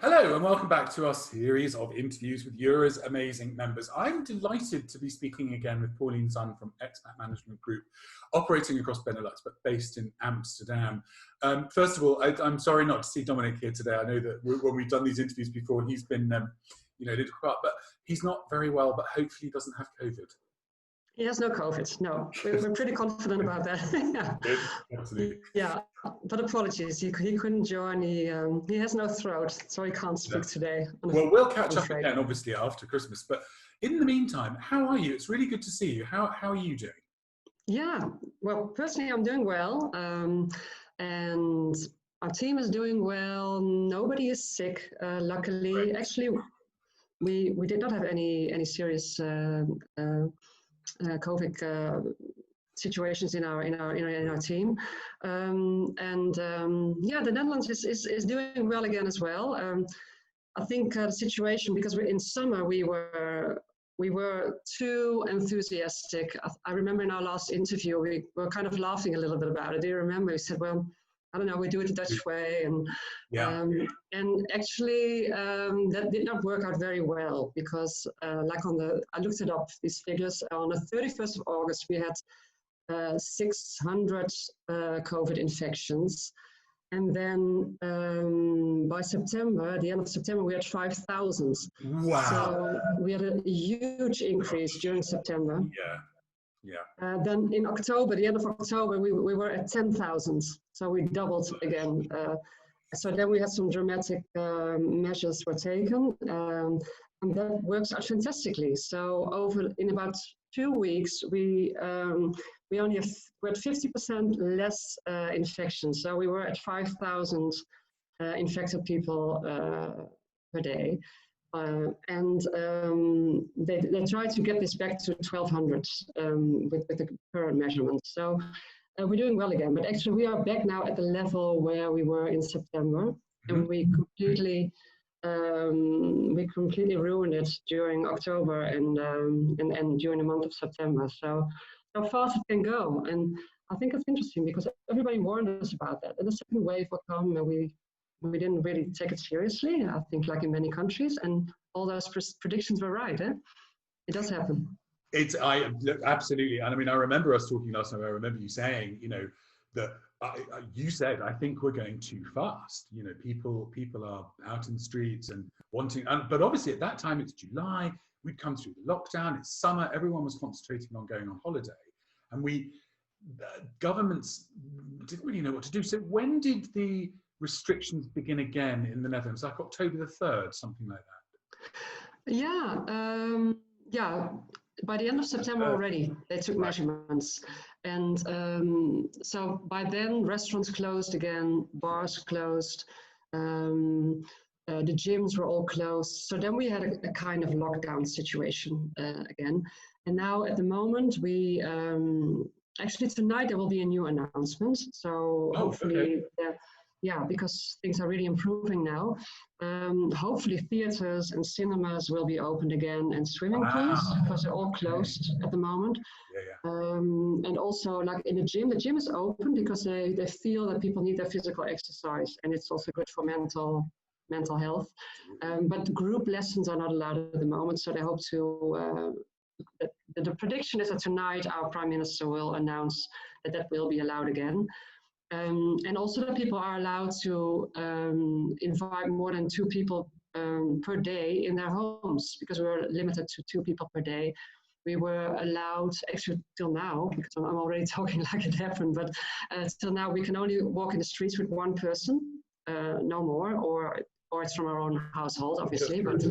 Hello and welcome back to our series of interviews with Eura's amazing members. I'm delighted to be speaking again with Pauline from Expat Management Group, operating across Benelux but based in Amsterdam. First of all, I'm sorry not to see Dominic here today. I know that when we've done these interviews before, he's been, a little quiet, but he's not very well, but hopefully he doesn't have COVID. He has no COVID, no. We're pretty confident about that. Yeah. Absolutely. Yeah, but apologies, he couldn't join. He has no throat, so he can't speak today. Well, we'll catch up again, obviously, after Christmas. But in the meantime, how are you? It's really good to see you. How are you doing? Yeah, well, personally, I'm doing well. And our team is doing well. Nobody is sick, luckily. Great. Actually, we did not have any serious COVID situations in our team, yeah, the Netherlands is doing well again as well. I think the situation, because we're in summer, we were too enthusiastic. I remember in our last interview we were kind of laughing a little bit about it. Do you remember? We said, well, I don't know, we do it the Dutch way, and yeah. And actually that did not work out very well, because like I looked it up, these figures, on the 31st of August we had 600 COVID infections, and then by September, the end of September, we had 5,000. Wow! So we had a huge increase during September. Yeah. Then in October, the end of October, we were at 10,000. So we doubled again. So then we had some dramatic measures were taken, and that works out fantastically. So in about 2 weeks, we only had 50% less infections. So we were at 5,000 infected people per day. They tried to get this back to 1,200 with the current measurements. So we're doing well again, but actually we are back now at the level where we were in September, and we completely ruined it during October and during the month of September. So how fast it can go, and I think it's interesting because everybody warned us about that. And the second wave will come, and we didn't really take it seriously, I think, like in many countries, and all those predictions were right. It does happen. Absolutely. And I mean, I remember us talking last time. I remember you saying, that you said, I think we're going too fast. People are out in the streets and wanting, but obviously at that time it's July, we'd come through the lockdown, it's summer, everyone was concentrating on going on holiday. And governments didn't really know what to do. So when did the restrictions begin again in the Netherlands? Like October the 3rd, something like that? Yeah. By the end of September already, they took measurements. And so by then, restaurants closed again, bars closed, the gyms were all closed. So then we had a kind of lockdown situation again. And now at the moment, we actually tonight there will be a new announcement. So hopefully, because things are really improving now. Hopefully theaters and cinemas will be opened again, and swimming pools, because they're all closed at the moment. And also, like in the gym is open because they feel that people need their physical exercise, and it's also good for mental health. But group lessons are not allowed at the moment, so they hope to, the prediction is that tonight our Prime Minister will announce that will be allowed again. And also that people are allowed to invite more than 2 people per day in their homes, because we were limited to 2 people per day. We were allowed, actually till now, because I'm already talking like it happened, but till now we can only walk in the streets with 1 person, no more, or it's from our own household, obviously. But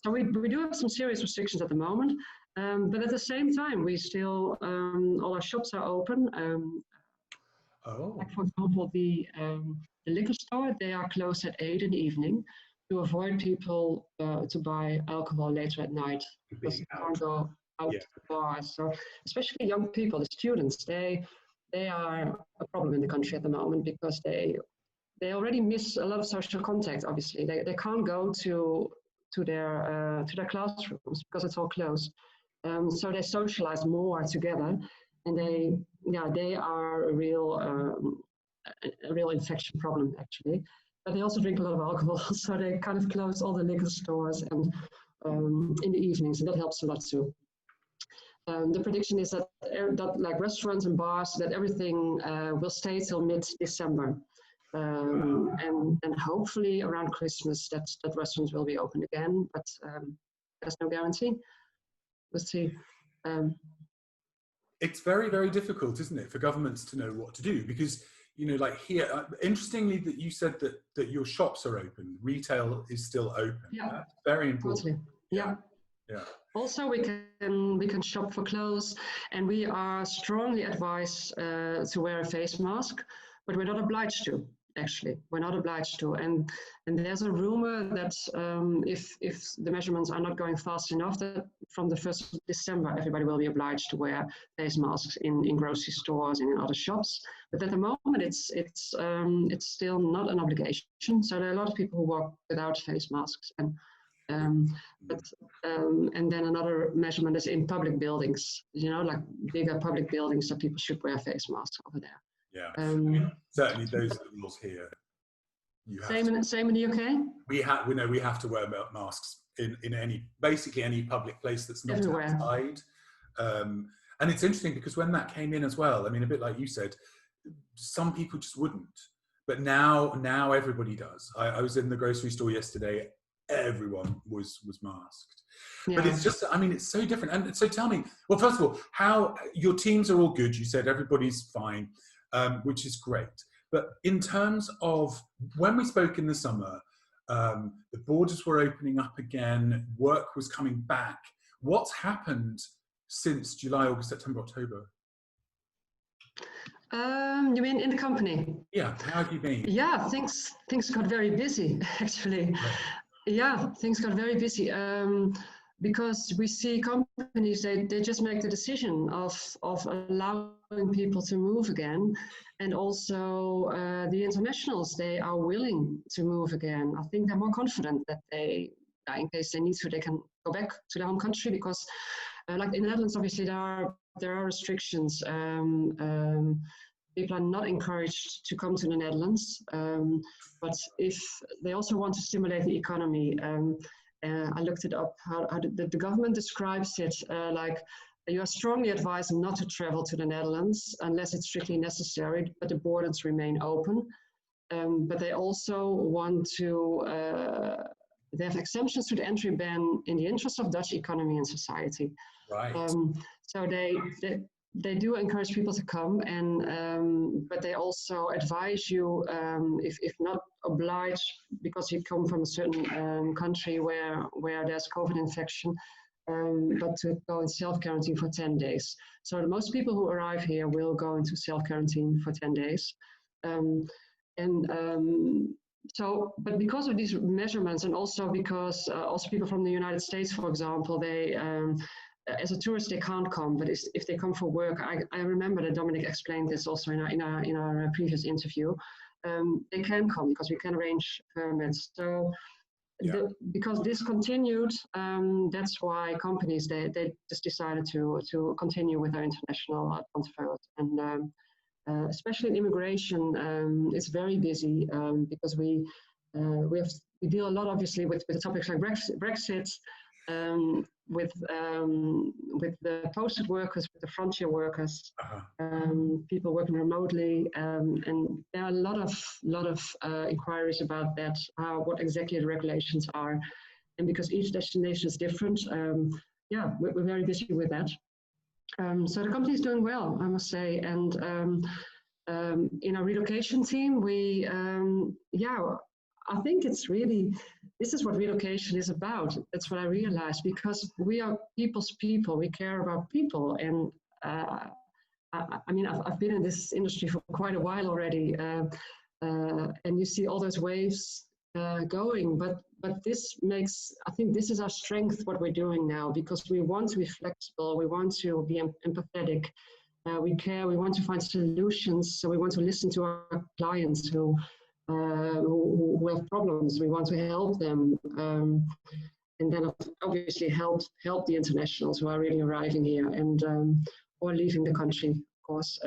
so we do have some serious restrictions at the moment, but at the same time, we still, all our shops are open. Like for example, the liquor store, they are closed at 8 in the evening to avoid people to buy alcohol later at night, because they can't go out to the bars. So especially young people, the students, they are a problem in the country at the moment, because they already miss a lot of social contact. Obviously, they can't go to their classrooms because it's all closed. So they socialize more together. And they are a real infection problem, actually. but they also drink a lot of alcohol, so they kind of close all the liquor stores and in the evenings, and that helps a lot too. The prediction is that like restaurants and bars, that everything will stay till mid-December. And hopefully around Christmas that restaurants will be open again, but there's no guarantee. We'll see. It's very, very difficult, isn't it, for governments to know what to do? Because, like here, interestingly that you said that your shops are open, retail is still open. Yeah. That's very important. Totally. Yeah. Yeah. Also, we can shop for clothes, and we are strongly advised to wear a face mask, but we're not obliged to. Actually, we're not obliged to, and there's a rumor that if the measurements are not going fast enough, that from the 1st of December everybody will be obliged to wear face masks in grocery stores and in other shops. But at the moment, it's still not an obligation. So there are a lot of people who walk without face masks, and then another measurement is in public buildings. Like bigger public buildings, that people should wear face masks over there. Yeah, certainly those are the rules here. Same in the UK. We have to wear masks in basically any public place that's not everywhere outside. And it's interesting because when that came in as well, I mean, a bit like you said, some people just wouldn't, but now everybody does. I was in the grocery store yesterday. Everyone was masked. Yeah. But it's just, I mean, it's so different. And so tell me, well, first of all, how your teams are all good. You said everybody's fine. Which is great. But in terms of when we spoke in the summer, the borders were opening up again, work was coming back. What's happened since July, August, September, October? You mean in the company? Yeah, how have you been? Yeah, things got very busy, actually. Right. Yeah, things got very busy. Because we see companies, they just make the decision of allowing people to move again. And also the internationals, they are willing to move again. I think they're more confident that they, in case they need to, they can go back to their home country, because like in the Netherlands, obviously there are restrictions. People are not encouraged to come to the Netherlands, but if they also want to stimulate the economy, I looked it up, how the government describes it, like you are strongly advised not to travel to the Netherlands unless it's strictly necessary, but the borders remain open. But they also want to, they have exemptions to the entry ban in the interest of Dutch economy and society. Right. So they do encourage people to come, and but they also advise you, if not obliged, because you come from a certain country where there's COVID infection, but to go in self-quarantine for 10 days. So most people who arrive here will go into self-quarantine for 10 days. So, but because of these measurements, and also because also people from the United States, for example, they as a tourist, they can't come, but if they come for work, I remember that Dominic explained this also in our previous interview. They can come because we can arrange permits. So because this continued, that's why companies they just decided to continue with their international transfers, and especially in immigration, it's very busy because we deal a lot, obviously, with the topics like Brexit. With the posted workers, with the frontier workers, people working remotely, and there are a lot of inquiries about that, what exactly the regulations are, and because each destination is different, we're very busy with that. So the company is doing well, I must say, and in our relocation team, we I think it's really, this is what relocation is about. That's what I realized, because we are people's people. We care about people. And I mean, I've been in this industry for quite a while already. And you see all those waves going. But this makes, I think this is our strength, what we're doing now, because we want to be flexible. We want to be empathetic. We care. We want to find solutions. So we want to listen to our clients who have problems. We want to help them, and then obviously help the internationals who are really arriving here and or leaving the country, of course.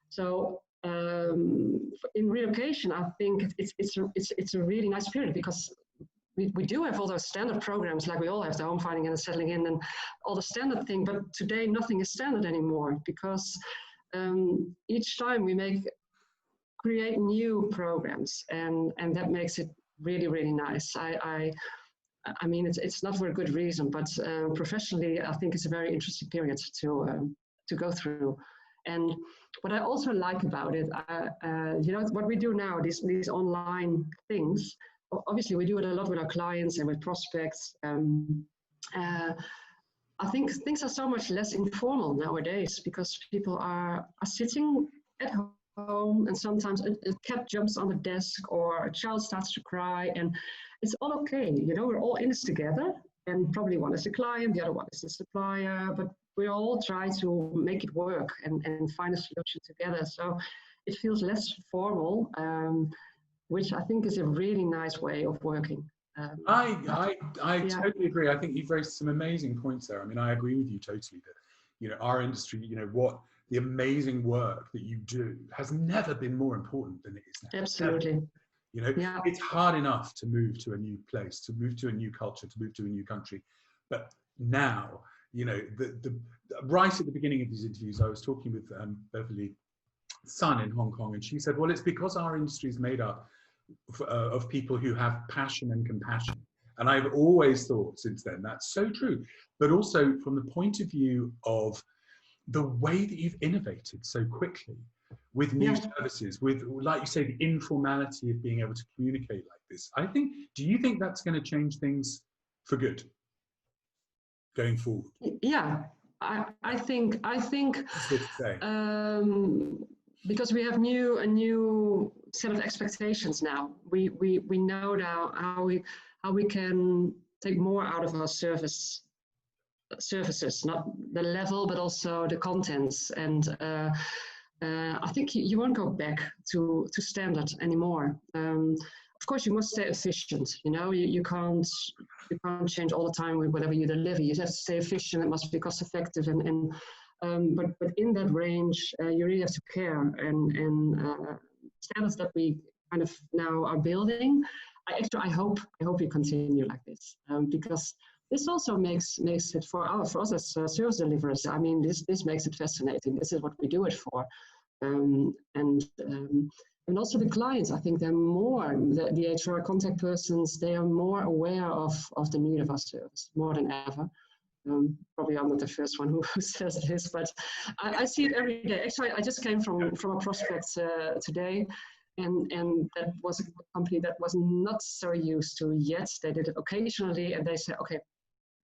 So in relocation, I think it's a really nice period because we do have all those standard programs, like we all have the home finding and the settling in and all the standard thing, but today nothing is standard anymore because each time we create new programs, and that makes it really, really nice. I mean, it's not for a good reason, but professionally, I think it's a very interesting period to go through. And what I also like about it, you know, what we do now, these online things, obviously we do it a lot with our clients and with prospects. I think things are so much less informal nowadays because people are sitting at home, and sometimes a cat jumps on the desk or a child starts to cry, and it's all okay. You know, we're all in this together, and probably one is the client, the other one is the supplier, but we all try to make it work and find a solution together. So it feels less formal, which I think is a really nice way of working. I totally agree. I think you've raised some amazing points there. I mean, I agree with you totally that, you know, our industry, you know, what the amazing work that you do has never been more important than it is now. Absolutely. Never. You know, it's hard enough to move to a new place, to move to a new culture, to move to a new country. But now, you know, the right at the beginning of these interviews, I was talking with Beverly Sun in Hong Kong, and she said, well, it's because our industry is made up of people who have passion and compassion. And I've always thought since then, that's so true. But also from the point of view of the way that you've innovated so quickly with new services, with, like you say, the informality of being able to communicate like this. Do you think that's going to change things for good going forward? Yeah, I think because we have a new set of expectations now. We know now how we can take more out of our services, not the level, but also the contents. And I think you won't go back to standard anymore. Of course, you must stay efficient. You know, you can't change all the time with whatever you deliver. You have to stay efficient. It must be cost effective, but in that range, you really have to care. And standards that we kind of now are building, I hope we continue like this, because this also makes it for us as service deliverers. I mean, this makes it fascinating. This is what we do it for, and also the clients. I think they're more the HR contact persons. They are more aware of the need of our service more than ever. Probably I'm not the first one who says this, but I see it every day. Actually, I just came from a prospect today, and that was a company that was not so used to yet. They did it occasionally, and they said, okay,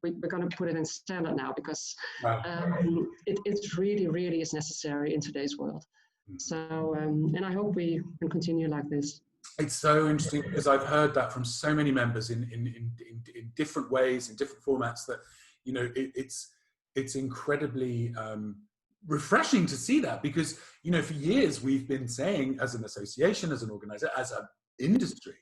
we're going to put it in standard now because it really, really is necessary in today's world. So, and I hope we can continue like this. It's so interesting because I've heard that from so many members in different ways, in different formats, that, you know, it's incredibly refreshing to see that, because, you know, for years we've been saying, as an association, as an organizer, as an industry,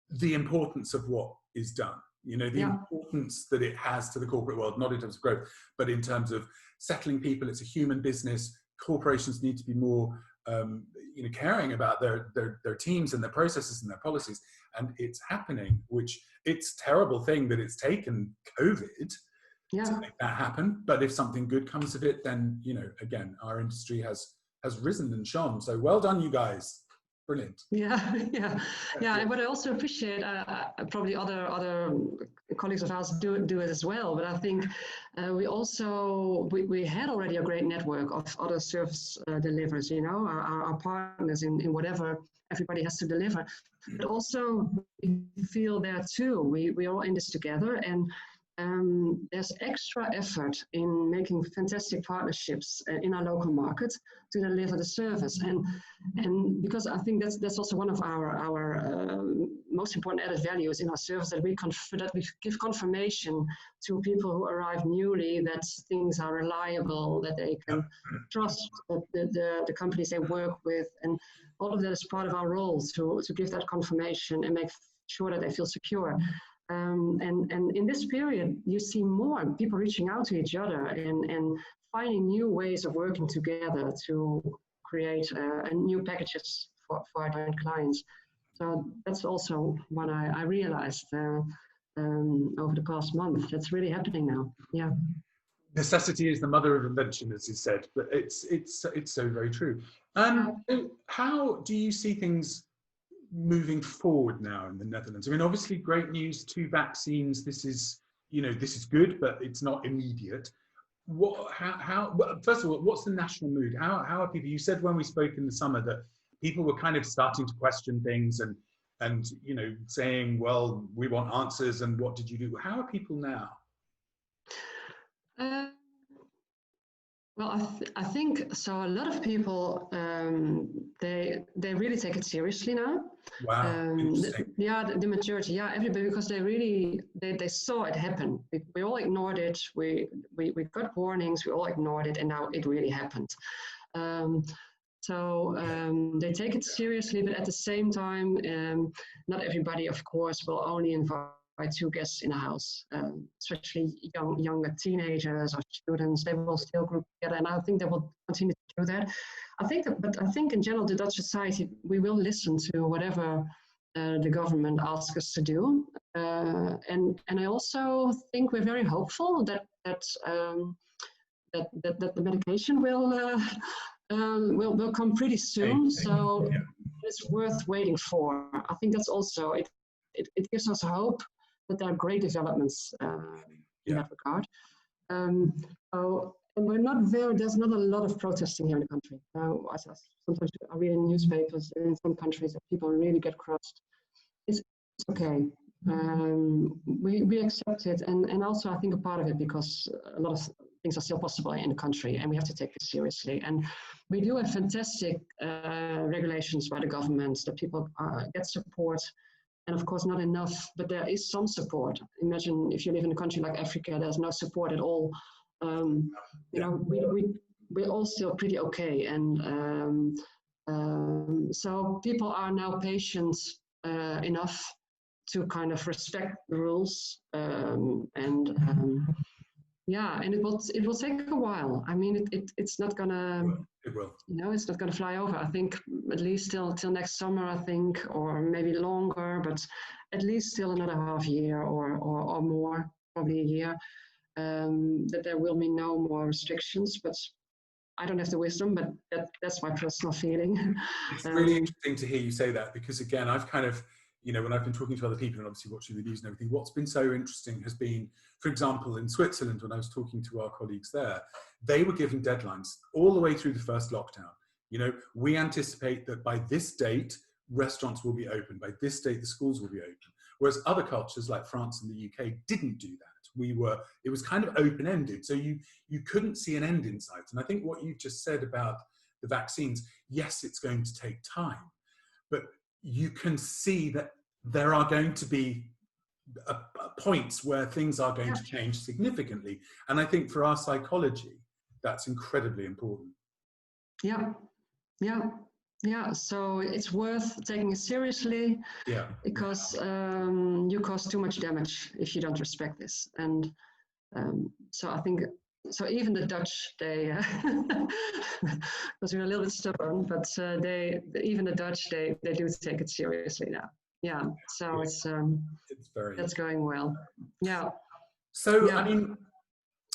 the importance of what is done. You know, the importance that it has to the corporate world, not in terms of growth, but in terms of settling people. It's a human business. Corporations need to be more, you know, caring about their teams and their processes and their policies. And it's happening, which it's a terrible thing that it's taken COVID to make that happen. But if something good comes of it, then, you know, again, our industry has risen and shone. So well done, you guys. Brilliant. Yeah. And what I also appreciate, probably other colleagues of ours do it as well. But I think we had already a great network of other service deliverers. You know, our partners in whatever everybody has to deliver. But also we feel there too. We are all in this together, and there's extra effort in making fantastic partnerships in our local market to deliver the service, and because I think that's also one of our most important added values in our service, that we give confirmation to people who arrive newly that things are reliable, that they can trust the companies they work with, and all of that is part of our role to give that confirmation and make sure that they feel secure. And in this period, you see more people reaching out to each other and finding new ways of working together to create new packages for our joint clients. So that's also what I realized over the past month. That's really happening now. Yeah. Necessity is the mother of invention, as is said, but it's so very true. So how do you see things moving forward now in the Netherlands? I mean, obviously, great news, 2 vaccines. This is good, but it's not immediate. Well, first of all, what's the national mood? How are people? You said when we spoke in the summer that people were kind of starting to question things and saying, well, we want answers, and what did you do? How are people now? Well, I think so. A lot of people they really take it seriously now. Wow, interesting. The majority, everybody, because they saw it happen. We all ignored it. We got warnings. We all ignored it, and now it really happened. So they take it seriously, but at the same time, not everybody, of course, will only invite 2 guests in a house, especially younger teenagers or students. They will still group together, and I think they will continue to do that. I think in general, the Dutch society, we will listen to whatever the government asks us to do, and I also think we're very hopeful that the medication will come pretty soon. So it's worth waiting for. I think that's also it gives us hope that there are great developments in that regard. And we're not there's not a lot of protesting here in the country. Sometimes I read in newspapers in some countries that people really get crossed. It's okay. We accept it, and also I think a part of it because a lot of things are still possible in the country, and we have to take this seriously. And we do have fantastic regulations by the government that people get support. And of course, not enough, but there is some support. Imagine if you live in a country like Africa, there's no support at all. We're all still pretty okay. And so people are now patient enough to kind of respect the rules. And it will take a while. I mean, it's not gonna. It will. It's not going to fly over. I think at least till next summer, I think, or maybe longer, but at least still another half year or more, probably a year, that there will be no more restrictions. But I don't have the wisdom, but that's my personal feeling. It's really interesting to hear you say that because, again, I've kind of, when I've been talking to other people and obviously watching the news and everything, what's been so interesting has been, for example, in Switzerland, when I was talking to our colleagues there, they were given deadlines all the way through the first lockdown. We anticipate that by this date, restaurants will be open. By this date, the schools will be open. Whereas other cultures like France and the UK didn't do that. It was kind of open-ended. So you couldn't see an end in sight. And I think what you just said about the vaccines, yes, it's going to take time, but you can see that there are going to be points where things are going to change significantly. And I think for our psychology, that's incredibly important. Yeah. So it's worth taking it seriously. Yeah. Because you cause too much damage if you don't respect this. And so I think, so even the Dutch, they, because we're a little bit stubborn, but even the Dutch, they do take it seriously now. Yeah. So it's very, that's going well. Yeah. So, I mean,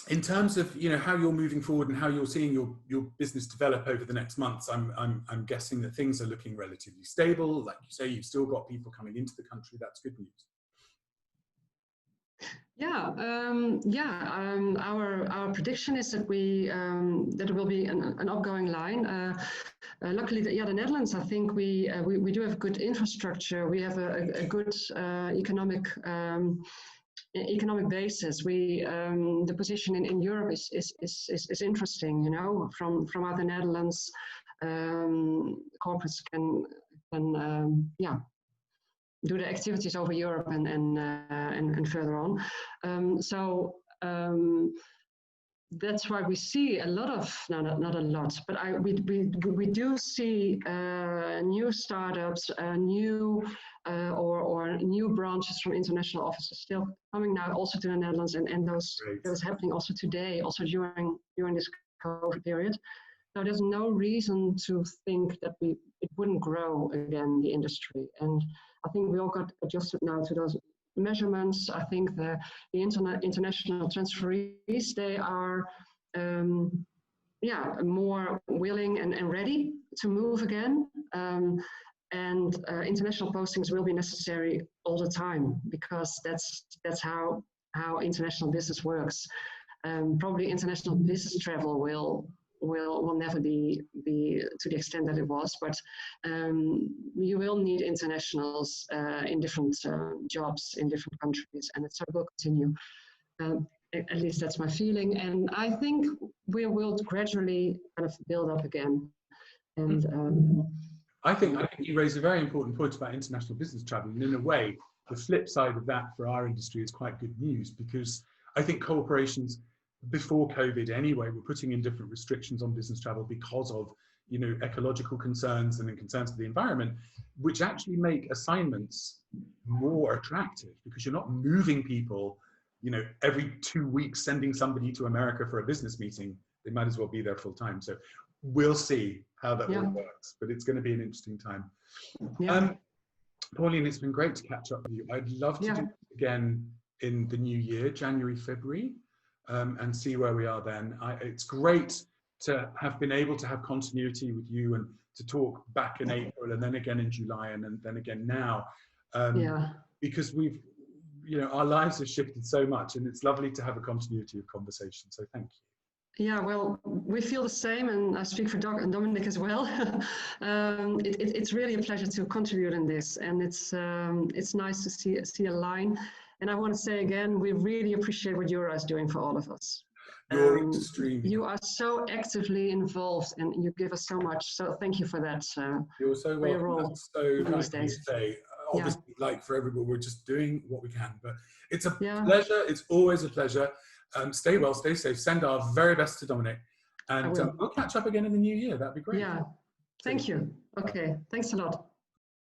in terms of how you're moving forward and how you're seeing your business develop over the next months, I'm guessing that things are looking relatively stable. Like you say, you've still got people coming into the country. That's good news. Our prediction is that that it will be an upgoing line. Luckily, the Netherlands, I think we do have good infrastructure. We have a good economic basis. The position in Europe is interesting. From other Netherlands, corporates can do the activities over Europe and further on. That's why we see a lot of not a lot, but we do see new startups, new or new branches from international offices still coming now also to the Netherlands, and that was happening also today, also during this COVID period. So there's no reason to think that it wouldn't grow again, the industry. And I think we all got adjusted now to those measurements. I think the international transferees, they are more willing and ready to move again. And international postings will be necessary all the time, because that's how international business works. Probably international business travel will never be to the extent that it was, but you will need internationals in different jobs in different countries, and it will continue. At least that's my feeling, and I think we will gradually kind of build up again. And I think you raise a very important point about international business travel, and in a way, the flip side of that for our industry is quite good news, because I think corporations before COVID anyway were putting in different restrictions on business travel because of, you know, ecological concerns and concerns of the environment, which actually make assignments more attractive, because you're not moving people, you know, every 2 weeks sending somebody to America for a business meeting. They might as well be there full time. So we'll see how that all works, but it's going to be an interesting time. Pauline, it's been great to catch up with you. I'd love to do it again in the new year, January, February, and see where we are then. It's great to have been able to have continuity with you and to talk back in April and then again in July and then again now, because we've, you know, our lives have shifted so much, and it's lovely to have a continuity of conversation. So thank you. Yeah, well, we feel the same, and I speak for Dominic as well. It's really a pleasure to contribute in this, and it's nice to see a line. And I want to say again, we really appreciate what you're doing for all of us. You are so actively involved, and you give us so much. So thank you for that. You're so welcome. That's so nice to say. Obviously, like for everybody, we're just doing what we can. But it's a pleasure. It's always a pleasure. Stay well, stay safe. Send our very best to Dominic, and we'll catch up again in the new year. That'd be great. Yeah. Thank you. Okay. Thanks a lot.